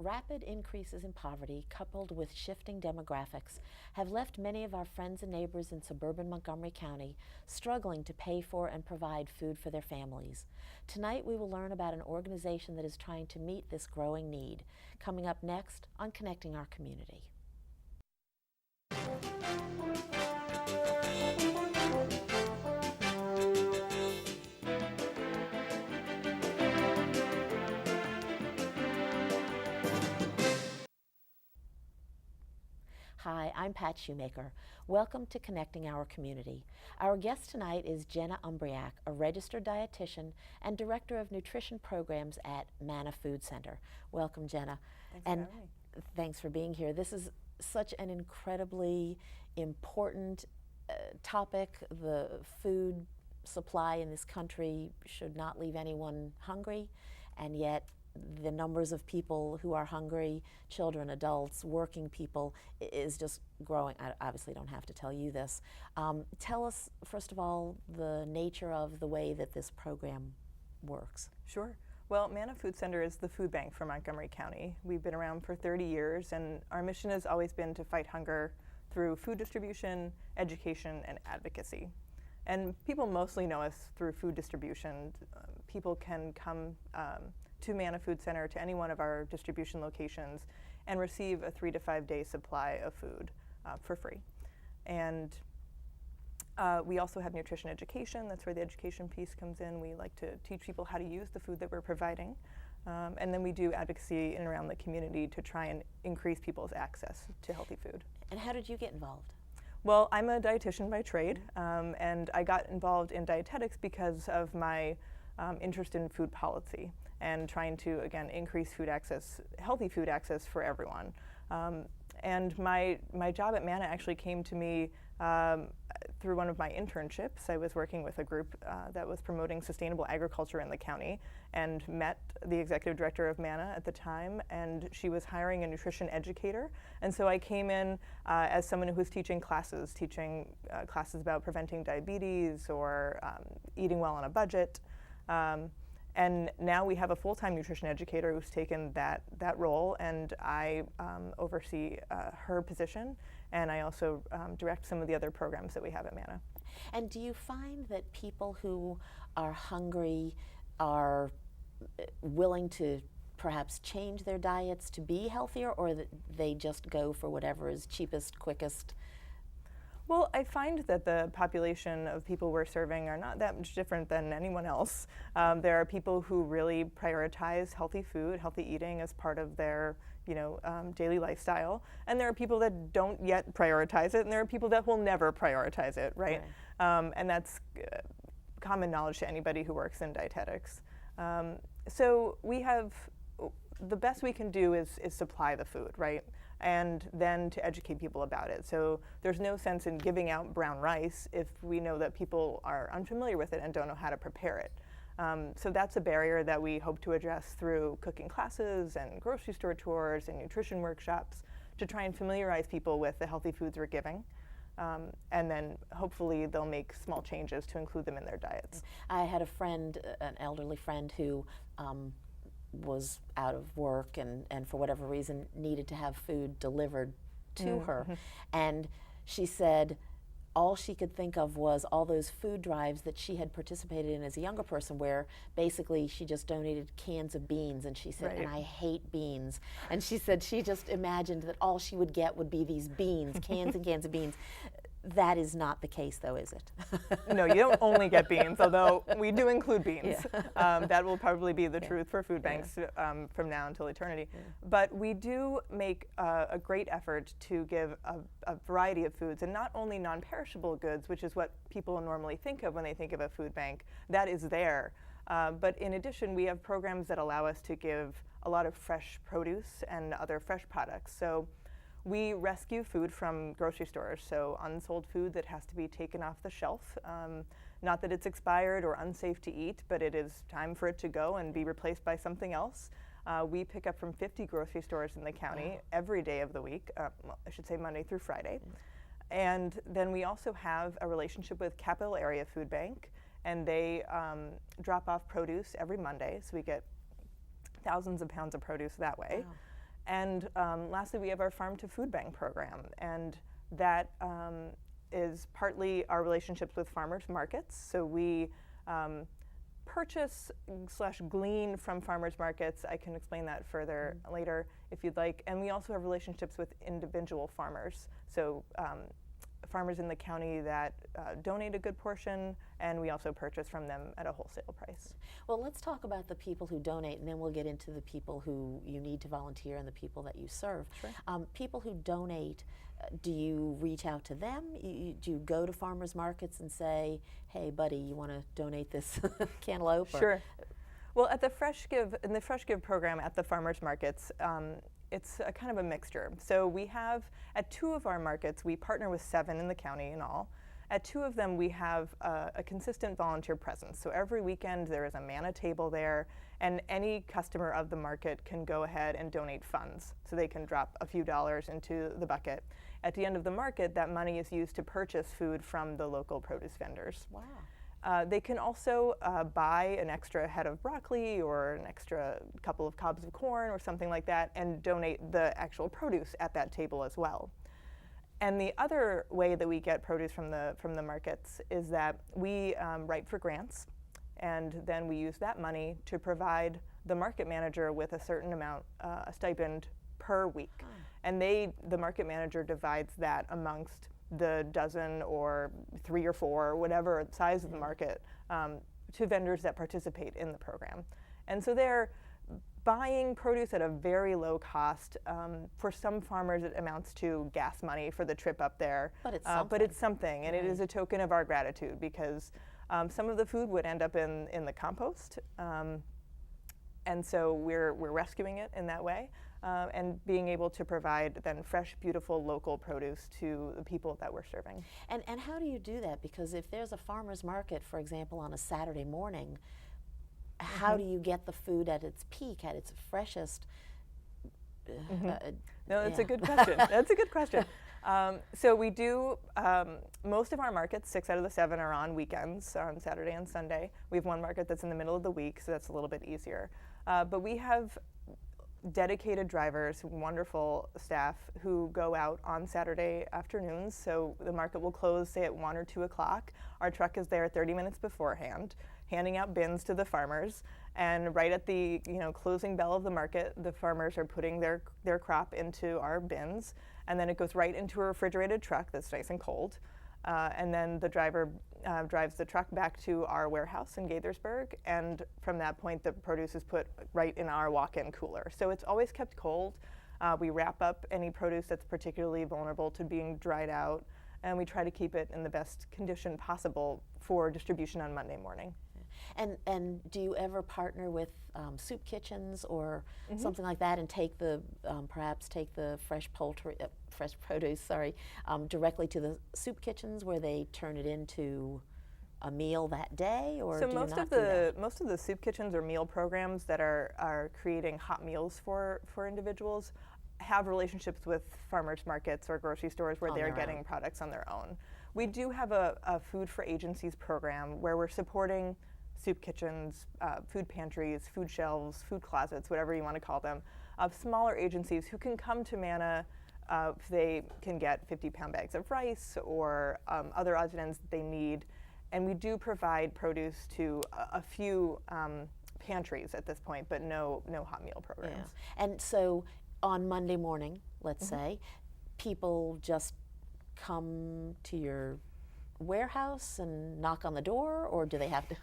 Rapid increases in poverty, coupled with shifting demographics, have left many of our friends and neighbors in suburban Montgomery County struggling to pay for and provide food for their families. Tonight we will learn about an organization that is trying to meet this growing need. Coming up next on Connecting Our Community. Hi, I'm Pat Shoemaker. Welcome to Connecting Our Community. Our guest tonight is Jenna Umbriak, a registered dietitian and director of nutrition programs at Manna Food Center. Welcome, Jenna. Thanks for having me. Thanks for being here. This is such an incredibly important topic. The food supply in this country should not leave anyone hungry, and yet the numbers of people who are hungry, children, adults, working people, is just growing. I obviously don't have to tell you this. Tell us, first of all, the nature of the way that this program works. Sure. Well, Manna Food Center is the food bank for Montgomery County. We've been around for 30 years, and our mission has always been to fight hunger through food distribution, education, and advocacy. And people mostly know us through food distribution. People can come to Manna Food Center, to any one of our distribution locations, and receive a 3 to 5 day supply of food for free. And we also have nutrition education. That's where the education piece comes in. We like to teach people how to use the food that we're providing. And then we do advocacy in and around the community to try and increase people's access to healthy food. And how did you get involved? Well, I'm a dietitian by trade, and I got involved in dietetics because of my interest in food policy and trying to, again, increase food access, healthy food access for everyone. And my job at Manna actually came to me through one of my internships. I was working with a group that was promoting sustainable agriculture in the county, and met the executive director of Manna at the time, and she was hiring a nutrition educator. And so I came in as someone who was teaching classes about preventing diabetes or eating well on a budget. And now we have a full-time nutrition educator who's taken that role, and I oversee her position, and I also direct some of the other programs that we have at Manna. And do you find that people who are hungry are willing to perhaps change their diets to be healthier, or that they just go for whatever is cheapest, quickest? Well, I find that the population of people we're serving are not that much different than anyone else. There are people who really prioritize healthy food, healthy eating as part of their daily lifestyle. And there are people that don't yet prioritize it, and there are people that will never prioritize it, right? And that's common knowledge to anybody who works in dietetics. So we have, the best we can do is supply the food, right? And then to educate people about it. So there's no sense in giving out brown rice if we know that people are unfamiliar with it and don't know how to prepare it. So that's a barrier that we hope to address through cooking classes and grocery store tours and nutrition workshops to try and familiarize people with the healthy foods we're giving. And then hopefully they'll make small changes to include them in their diets. I had a friend, an elderly friend, who was out of work and for whatever reason needed to have food delivered to her. And she said all she could think of was all those food drives that she had participated in as a younger person, where basically she just donated cans of beans, and she said, and I hate beans. And she said she just imagined that all she would get would be these beans, cans and cans of beans. That is not the case, though, is it? No, you don't only get beans, although we do include beans. That will probably be the truth for food banks from now until eternity. But we do make a great effort to give a variety of foods, and not only non-perishable goods, which is what people normally think of when they think of a food bank. That is there. But in addition, we have programs that allow us to give a lot of fresh produce and other fresh products. So we rescue food from grocery stores, so unsold food that has to be taken off the shelf. Not that it's expired or unsafe to eat, but it is time for it to go and be replaced by something else. We pick up from 50 grocery stores in the county every day of the week, I should say Monday through Friday. And then we also have a relationship with Capital Area Food Bank, and they drop off produce every Monday, so we get thousands of pounds of produce that way. And lastly, we have our Farm to Food Bank program, and that is partly our relationships with farmers markets. So we purchase / glean from farmers markets. I can explain that further later if you'd like. And we also have relationships with individual farmers. So farmers in the county that donate a good portion, and we also purchase from them at a wholesale price. Well, let's talk about the people who donate, and then we'll get into the people who you need to volunteer and the people that you serve. Sure. People who donate, do you reach out to them? Do you go to farmers markets and say, hey, buddy, you want to donate this cantaloupe? Sure. Well, at the in the Fresh Give program at the farmers markets, it's a kind of a mixture. So we have, at 2 of our markets, we partner with 7 in the county in all. At 2 of them, we have a consistent volunteer presence. So every weekend, there is a Manna table there, and any customer of the market can go ahead and donate funds. So they can drop a few dollars into the bucket. At the end of the market, that money is used to purchase food from the local produce vendors. Wow. They can also buy an extra head of broccoli or an extra couple of cobs of corn or something like that and donate the actual produce at that table as well. And the other way that we get produce from the markets is that we write for grants, and then we use that money to provide the market manager with a certain amount, a stipend per week. Oh. And the market manager divides that amongst the dozen or 3 or 4, whatever size of the market, to vendors that participate in the program. And so they're buying produce at a very low cost. For some farmers, it amounts to gas money for the trip up there. But it's something. But it's something, and it is a token of our gratitude, because some of the food would end up in the compost. And so we're rescuing it in that way. And being able to provide then fresh, beautiful, local produce to the people that we're serving. And how do you do that? Because if there's a farmer's market, for example, on a Saturday morning, how do you get the food at its peak, at its freshest? No, that's a good question. That's a good question. So we do, most of our markets, 6 out of the 7 are on weekends, on Saturday and Sunday. We have one market that's in the middle of the week, so that's a little bit easier. But we have dedicated drivers, wonderful staff who go out on Saturday afternoons. So the market will close, say, at 1 or 2 o'clock. Our truck is there 30 minutes beforehand, handing out bins to the farmers. And right at the closing bell of the market, the farmers are putting their crop into our bins, and then it goes right into a refrigerated truck that's nice and cold. And then the driver drives the truck back to our warehouse in Gaithersburg, and from that point the produce is put right in our walk-in cooler. So it's always kept cold. We wrap up any produce that's particularly vulnerable to being dried out, and we try to keep it in the best condition possible for distribution on Monday morning. And do you ever partner with soup kitchens or something like that, and take the perhaps take the fresh produce, directly to the soup kitchens where they turn it into a meal that day, or so do most you not of do the that? most of the soup kitchens or meal programs that are creating hot meals for individuals have relationships with farmers markets or grocery stores where they're getting products on their own. We do have a Food for Agencies program where we're supporting soup kitchens, food pantries, food shelves, food closets, whatever you want to call them, of smaller agencies who can come to Manna if they can get 50-pound bags of rice or other odds and ends that they need. And we do provide produce to a few pantries at this point, but no hot meal programs. Yeah. And so on Monday morning, let's say, people just come to your warehouse and knock on the door, or do they have to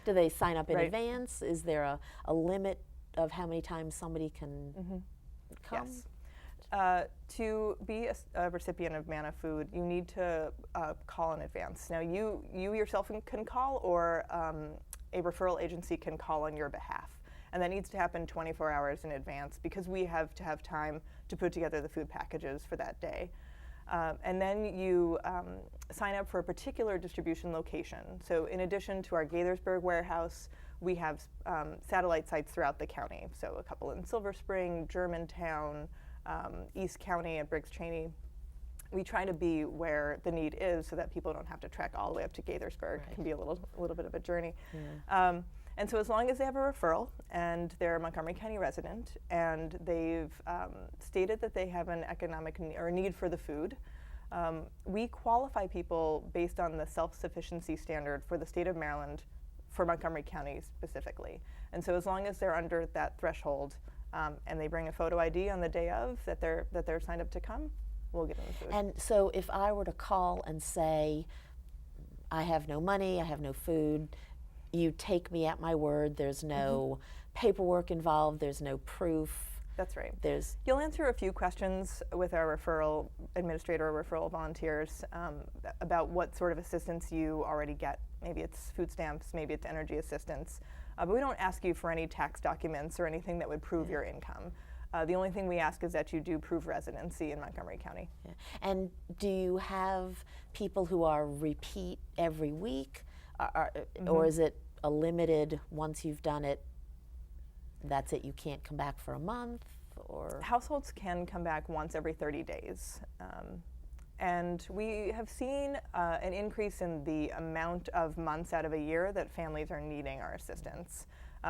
do they sign up in advance? Is there a limit of how many times somebody can come? Yes. To be a recipient of Manna food, you need to call in advance. Now, you yourself can call, or a referral agency can call on your behalf. And that needs to happen 24 hours in advance, because we have to have time to put together the food packages for that day. And then you sign up for a particular distribution location. So in addition to our Gaithersburg warehouse, we have satellite sites throughout the county. So a couple in Silver Spring, Germantown, East County at Briggs Cheney. We try to be where the need is so that people don't have to trek all the way up to Gaithersburg. It can be a little bit of a journey. And so as long as they have a referral and they're a Montgomery County resident and they've stated that they have an economic or need for the food, we qualify people based on the self-sufficiency standard for the state of Maryland for Montgomery County specifically. And so as long as they're under that threshold and they bring a photo ID on the day of that they're signed up to come, we'll give them the food. And so if I were to call and say, I have no money, I have no food, you take me at my word, there's no paperwork involved, there's no proof. That's right. You'll answer a few questions with our referral administrator or referral volunteers about what sort of assistance you already get. Maybe it's food stamps, maybe it's energy assistance. But we don't ask you for any tax documents or anything that would prove your income. The only thing we ask is that you do prove residency in Montgomery County. Yeah. And do you have people who are repeat every week? Or is it a limited, once you've done it, that's it, you can't come back for a month? Or households can come back once every 30 days. And we have seen an increase in the amount of months out of a year that families are needing our assistance.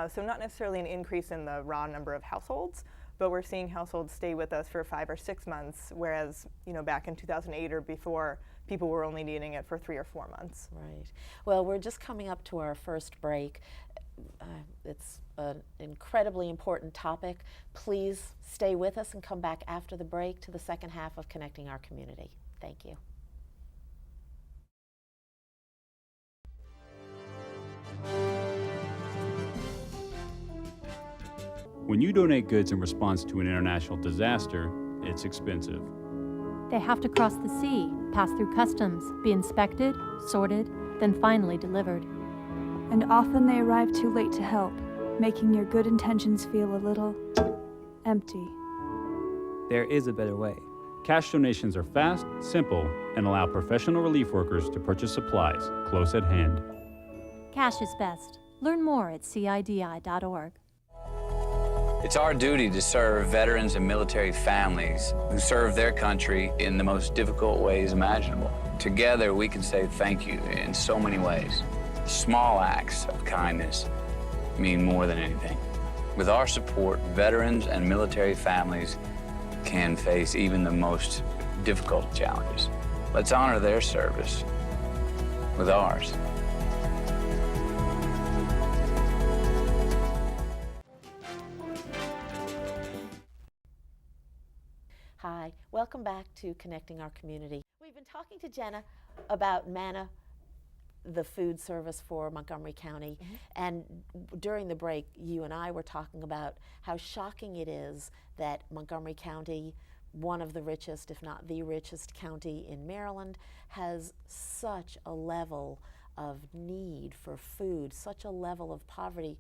So not necessarily an increase in the raw number of households, but we're seeing households stay with us for 5 or 6 months, whereas back in 2008 or before, people were only needing it for 3 or 4 months. Right. Well, we're just coming up to our first break. It's an incredibly important topic. Please stay with us and come back after the break to the second half of Connecting Our Community. Thank you. When you donate goods in response to an international disaster, it's expensive. They have to cross the sea, pass through customs, be inspected, sorted, then finally delivered. And often they arrive too late to help, making your good intentions feel a little empty. There is a better way. Cash donations are fast, simple, and allow professional relief workers to purchase supplies close at hand. Cash is best. Learn more at CIDI.org. It's our duty to serve veterans and military families who serve their country in the most difficult ways imaginable. Together, we can say thank you in so many ways. Small acts of kindness mean more than anything. With our support, veterans and military families can face even the most difficult challenges. Let's honor their service with ours. Hi, welcome back to Connecting Our Community. We've been talking to Jenna about Manna, the food service for Montgomery County, and during the break you and I were talking about how shocking it is that Montgomery County, one of the richest, if not the richest county in Maryland, has such a level of need for food, such a level of poverty.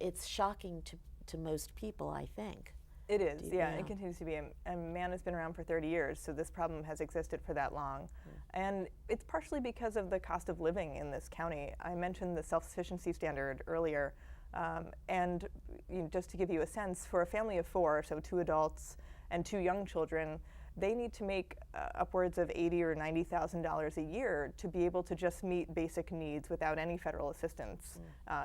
It's shocking to most people, I think. It is, yeah, it continues to be. And Manna's been around for 30 years, so this problem has existed for that long. And it's partially because of the cost of living in this county. I mentioned the self-sufficiency standard earlier, and just to give you a sense, for a family of 4, so 2 adults and 2 young children, they need to make upwards of $80,000 or $90,000 a year to be able to just meet basic needs without any federal assistance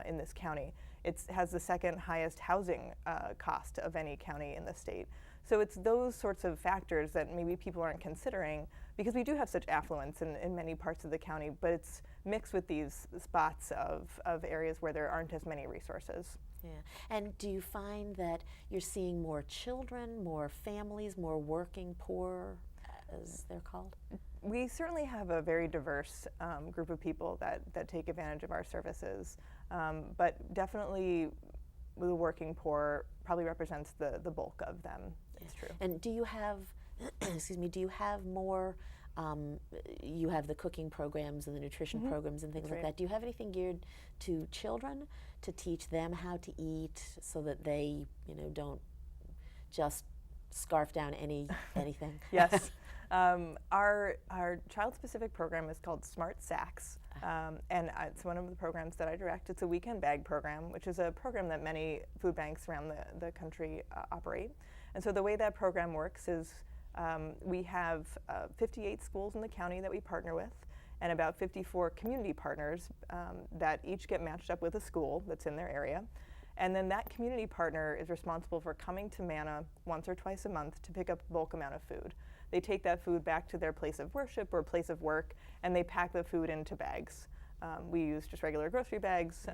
in this county. It has the second highest housing cost of any county in the state. So it's those sorts of factors that maybe people aren't considering, because we do have such affluence in many parts of the county, but it's mixed with these spots of areas where there aren't as many resources. Yeah. And do you find that you're seeing more children, more families, more working poor, as they're called? We certainly have a very diverse group of people that take advantage of our services, but definitely the working poor probably represents the bulk of them. It's true. And do you have, excuse me, do you have more, you have the cooking programs and the nutrition programs and things like that. Do you have anything geared to children to teach them how to eat so that they, don't just scarf down anything? Yes. Our child-specific program is called Smart Sacks, and it's one of the programs that I direct. It's a weekend bag program, which is a program that many food banks around the country operate. And so the way that program works is we have 58 schools in the county that we partner with, and about 54 community partners that each get matched up with a school that's in their area. And then that community partner is responsible for coming to Manna once or twice a month to pick up a bulk amount of food. They take that food back to their place of worship or place of work, and they pack the food into bags. We use just regular grocery bags.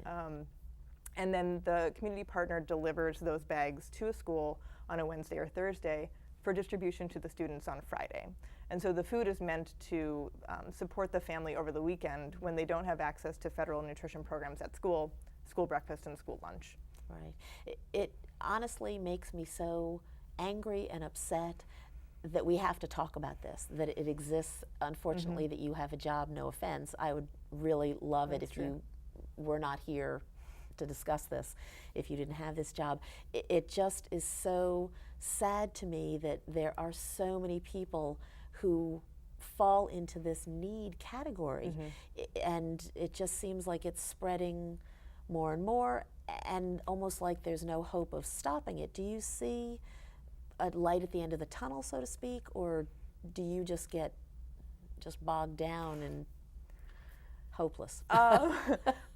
And then the community partner delivers those bags to a school on a Wednesday or Thursday for distribution to the students on Friday. And so the food is meant to support the family over the weekend when they don't have access to federal nutrition programs at school breakfast and school lunch. Right. It honestly makes me so angry and upset that we have to talk about this, that it exists. Unfortunately, that you have a job, no offense. I would really love it if you were not here to discuss this, if you didn't have this job. It just is so sad to me that there are so many people who fall into this need category, and it just seems like it's spreading more and more, and almost like there's no hope of stopping it. Do you see a light at the end of the tunnel, so to speak, or do you just get bogged down and hopeless?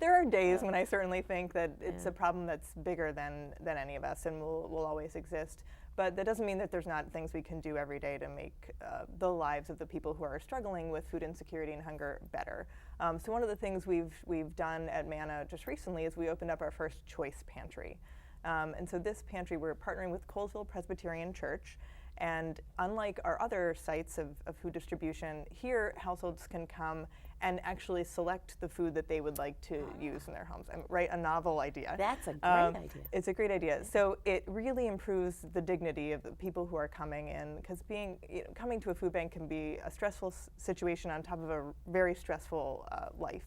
There are days when I certainly think that it's a problem that's bigger than any of us and will always exist. But that doesn't mean that there's not things we can do every day to make the lives of the people who are struggling with food insecurity and hunger better. So one of the things we've done at Manna just recently is we opened up our first choice pantry. And so this pantry, we're partnering with Colesville Presbyterian Church. And unlike our other sites of food distribution, here households can come and actually select the food that they would like to use in their homes. Right, a novel idea. That's a great idea. It's a great idea. So it really improves the dignity of the people who are coming in, because coming to a food bank can be a stressful situation on top of a very stressful life.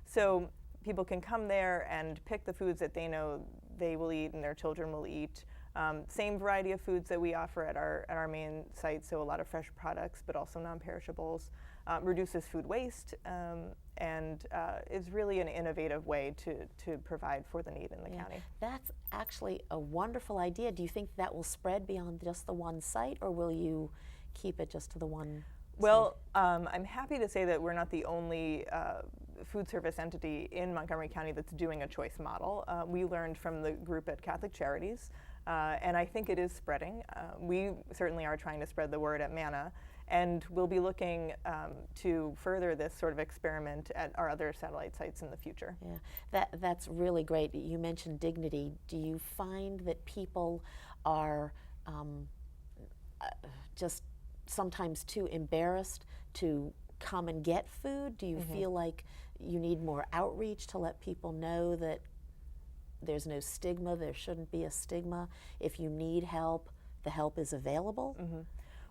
So people can come there and pick the foods that they know they will eat and their children will eat. Same variety of foods that we offer at our main site, so a lot of fresh products, but also non-perishables. Reduces food waste, and is really an innovative way to provide for the need in the county. That's actually a wonderful idea. Do you think that will spread beyond just the one site, or will you keep it just to the one? Well, I'm happy to say that we're not the only food service entity in Montgomery County that's doing a choice model. We learned from the group at Catholic Charities, and I think it is spreading. We certainly are trying to spread the word at Manna, and we'll be looking to further this sort of experiment at our other satellite sites in the future. Yeah, that's really great. You mentioned dignity. Do you find that people are just sometimes too embarrassed to come and get food? Do you feel like you need more outreach to let people know that there's no stigma, there shouldn't be a stigma? If you need help, the help is available?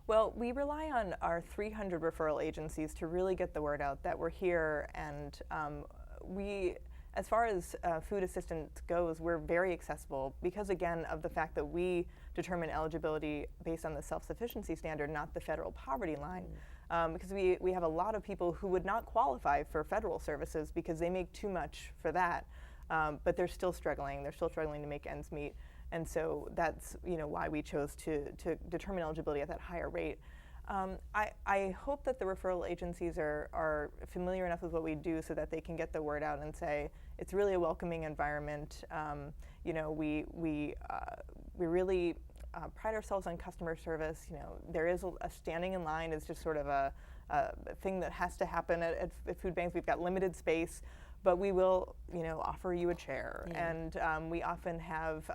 Well, we rely on our 300 referral agencies to really get the word out that we're here, and we, as far as food assistance goes, we're very accessible because, again, of the fact that we determine eligibility based on the self-sufficiency standard, not the federal poverty line. Because we have a lot of people who would not qualify for federal services because they make too much for that, but they're still struggling. They're still struggling to make ends meet. And so that's why we chose to determine eligibility at that higher rate. I hope that the referral agencies are familiar enough with what we do so that they can get the word out and say it's really a welcoming environment. We really pride ourselves on customer service. There is a standing in line is just sort of a thing that has to happen at food banks. We've got limited space, but we will offer you a chair, and we often have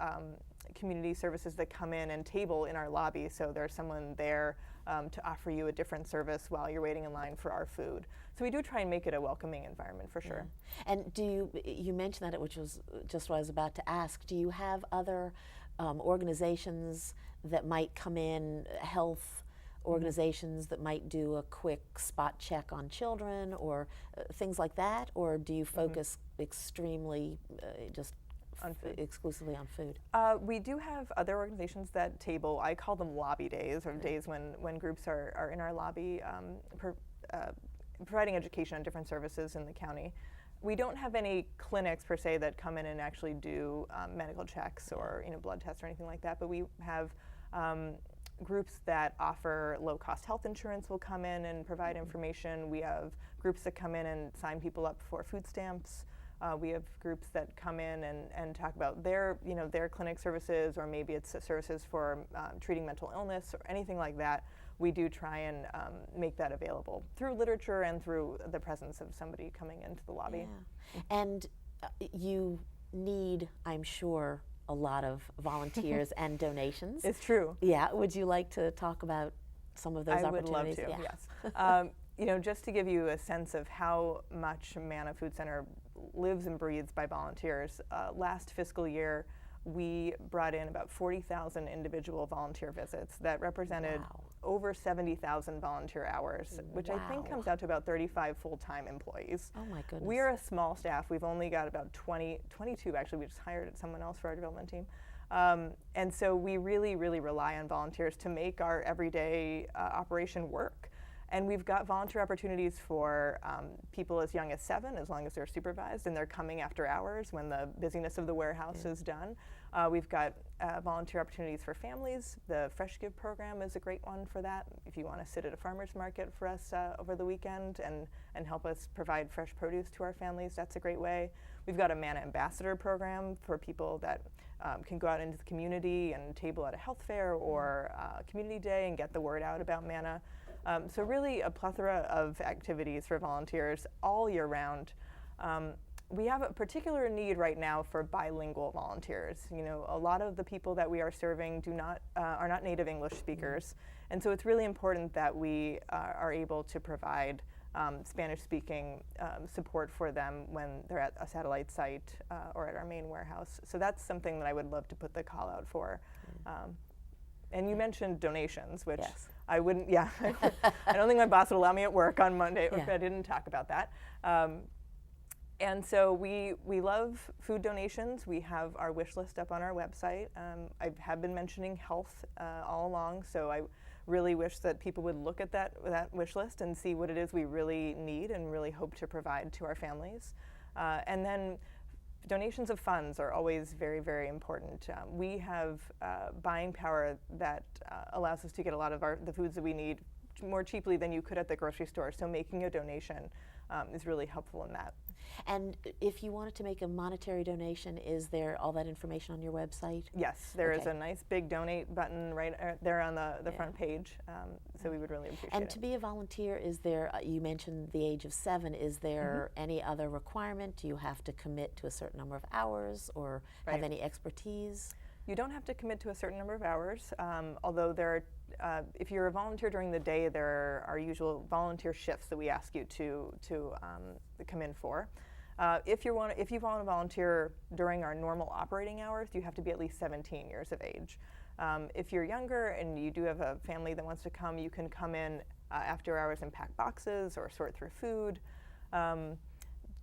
community services that come in and table in our lobby, so there's someone there to offer you a different service while you're waiting in line for our food. So we do try and make it a welcoming environment for sure. And you mentioned that, which was just what I was about to ask, do you have other organizations that might come in, health organizations that might do a quick spot check on children or things like that, or do you focus extremely just on exclusively on food? We do have other organizations that table. I call them lobby days, or days when groups are in our lobby providing education on different services in the county. We don't have any clinics per se that come in and actually do medical checks or blood tests or anything like that, but we have groups that offer low-cost health insurance will come in and provide information. We have groups that come in and sign people up for food stamps. We have groups that come in and talk about their clinic services, or maybe it's services for treating mental illness or anything like that. We do try and make that available through literature and through the presence of somebody coming into the lobby. Yeah. And you need, I'm sure, a lot of volunteers and donations. It's true. Yeah. Would you like to talk about some of those opportunities? I would love to, yes. Just to give you a sense of how much Manna Food Center lives and breathes by volunteers, last fiscal year we brought in about 40,000 individual volunteer visits that represented over 70,000 volunteer hours, which I think comes out to about 35 full-time employees. Oh my goodness. We are a small staff. We've only got about 22 actually. We just hired someone else for our development team. And so we really, really rely on volunteers to make our everyday operation work. And we've got volunteer opportunities for people as young as 7, as long as they're supervised, and they're coming after hours when the busyness of the warehouse is done. We've got volunteer opportunities for families. The Fresh Give program is a great one for that. If you want to sit at a farmer's market for us over the weekend and help us provide fresh produce to our families, that's a great way. We've got a Manna Ambassador program for people that can go out into the community and table at a health fair or community day and get the word out about Manna. So really a plethora of activities for volunteers all year round. We have a particular need right now for bilingual volunteers. A lot of the people that we are serving are not native English speakers, and so it's really important that we are able to provide Spanish-speaking support for them when they're at a satellite site or at our main warehouse. So that's something that I would love to put the call out for. And you mentioned donations, which I wouldn't, I don't think my boss would allow me at work on Monday if I didn't talk about that. And so we love food donations. We have our wish list up on our website. I have been mentioning health all along, so I really wish that people would look at that wish list and see what it is we really need and really hope to provide to our families. And then donations of funds are always very, very important. We have buying power that allows us to get a lot of the foods that we need more cheaply than you could at the grocery store, so making a donation is really helpful in that. And if you wanted to make a monetary donation, is there all that information on your website? Yes, there is a nice big donate button right there on the front page, so we would really appreciate it. And to be a volunteer, is there, you mentioned the age of 7, is there any other requirement? Do you have to commit to a certain number of hours or have any expertise? You don't have to commit to a certain number of hours, although if you're a volunteer during the day, there are usual volunteer shifts that we ask you to come in for. If you want to volunteer during our normal operating hours, you have to be at least 17 years of age. If you're younger and you do have a family that wants to come, you can come in after hours and pack boxes or sort through food.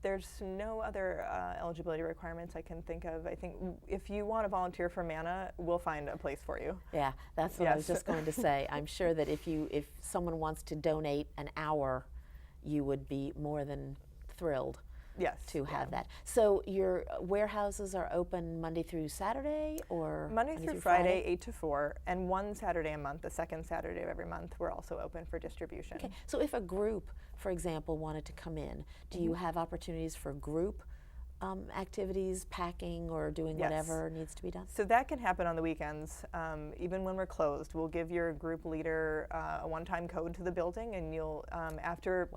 There's no other eligibility requirements I can think of. I think if you want to volunteer for Manna, we'll find a place for you. Yeah, that's what I was just going to say. I'm sure that if someone wants to donate an hour, you would be more than thrilled to have that. So your warehouses are open Monday through Saturday, or Monday through Friday, 8 to 4, and one Saturday a month, the second Saturday of every month, we're also open for distribution. Okay, so if a group, for example, wanted to come in, do you have opportunities for group activities, packing, or doing whatever needs to be done? So that can happen on the weekends, even when we're closed. We'll give your group leader a one-time code to the building, and you'll after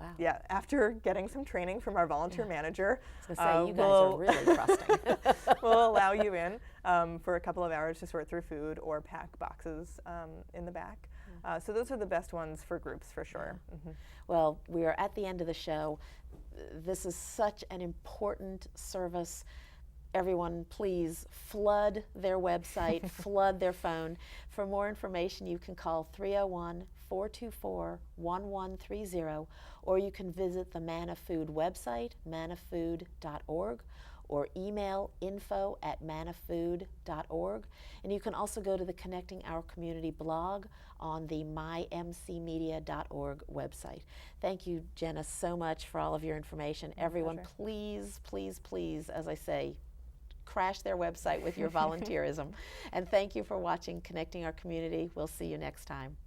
getting some training from our volunteer manager, I was gonna say, you guys are really trusting. We'll allow you in for a couple of hours to sort through food or pack boxes in the back. So those are the best ones for groups, for sure. Well, we are at the end of the show. This is such an important service. Everyone, please flood their website, flood their phone. For more information, you can call 301-424-1130, or you can visit the Manna Food website, mannafood.org, or email info@mannafood.org. And you can also go to the Connecting Our Community blog on the mymcmedia.org website. Thank you, Jenna, so much for all of your information. Everyone, please, please, please, as I say, crash their website with your volunteerism. And thank you for watching Connecting Our Community. We'll see you next time.